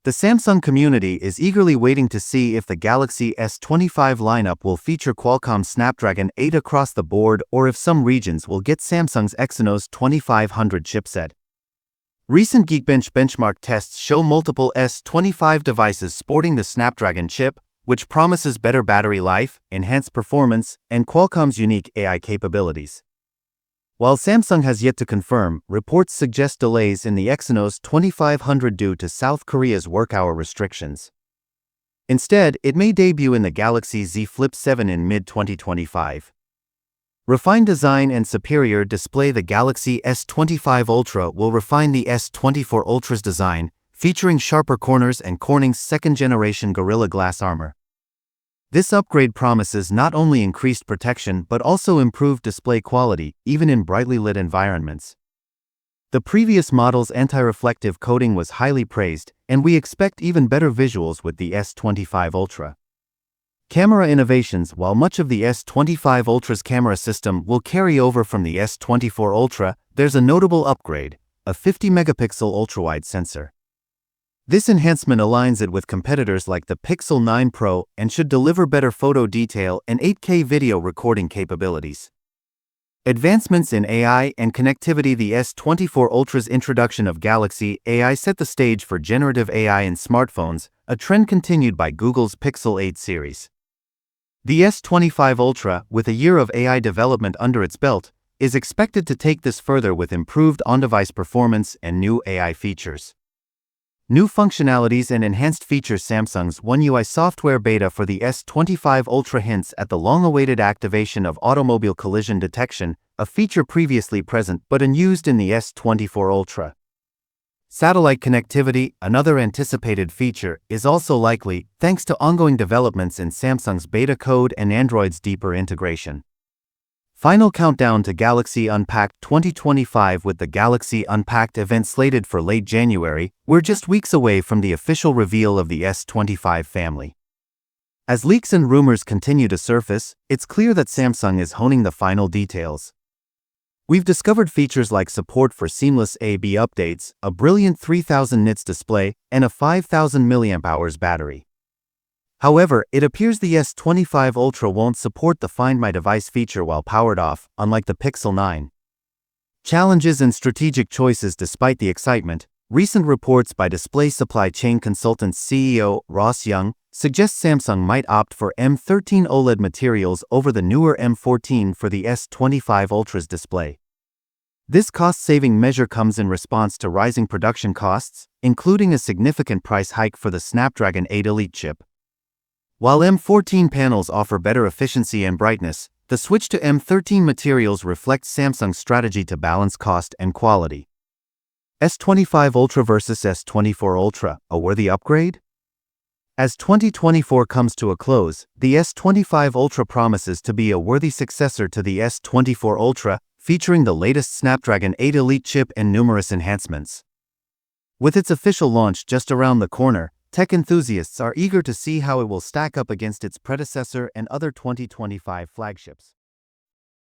The Samsung community is eagerly waiting to see if the Galaxy S25 lineup will feature Qualcomm's Snapdragon 8 across the board or if some regions will get Samsung's Exynos 2500 chipset. Recent Geekbench benchmark tests show multiple S25 devices sporting the Snapdragon chip, which promises better battery life, enhanced performance, and Qualcomm's unique AI capabilities. While Samsung has yet to confirm, reports suggest delays in the Exynos 2500 due to South Korea's work hour restrictions. Instead, it may debut in the Galaxy Z Flip 7 in mid-2025. Refined design and superior display. The Galaxy S25 Ultra will refine the S24 Ultra's design, featuring sharper corners and Corning's second-generation Gorilla Glass armor. This upgrade promises not only increased protection but also improved display quality, even in brightly lit environments. The previous model's anti-reflective coating was highly praised, and we expect even better visuals with the S25 Ultra. Camera innovations. While much of the S25 Ultra's camera system will carry over from the S24 Ultra, there's a notable upgrade: a 50-megapixel ultrawide sensor. This enhancement aligns it with competitors like the Pixel 9 Pro and should deliver better photo detail and 8K video recording capabilities. Advancements in AI and connectivity. The S24 Ultra's introduction of Galaxy AI set the stage for generative AI in smartphones, a trend continued by Google's Pixel 8 series. The S25 Ultra, with a year of AI development under its belt, is expected to take this further with improved on-device performance and new AI features. New functionalities and enhanced features. Samsung's One UI software beta for the S25 Ultra hints at the long-awaited activation of automobile collision detection, a feature previously present but unused in the S24 Ultra. Satellite connectivity, another anticipated feature, is also likely, thanks to ongoing developments in Samsung's beta code and Android's deeper integration. Final countdown to Galaxy Unpacked 2025. With the Galaxy Unpacked event slated for late January, we're just weeks away from the official reveal of the S25 family. As leaks and rumors continue to surface, it's clear that Samsung is honing the final details. We've discovered features like support for seamless A/B updates, a brilliant 3000 nits display, and a 5000 mAh battery. However, it appears the S25 Ultra won't support the Find My Device feature while powered off, unlike the Pixel 9. Challenges and strategic choices. Despite the excitement, recent reports by display supply chain consultants CEO Ross Young suggest Samsung might opt for M13 OLED materials over the newer M14 for the S25 Ultra's display. This cost-saving measure comes in response to rising production costs, including a significant price hike for the Snapdragon 8 Elite chip. While M14 panels offer better efficiency and brightness, the switch to M13 materials reflects Samsung's strategy to balance cost and quality. S25 Ultra versus S24 Ultra, a worthy upgrade? As 2024 comes to a close, the S25 Ultra promises to be a worthy successor to the S24 Ultra, featuring the latest Snapdragon 8 Elite chip and numerous enhancements. With its official launch just around the corner, tech enthusiasts are eager to see how it will stack up against its predecessor and other 2025 flagships.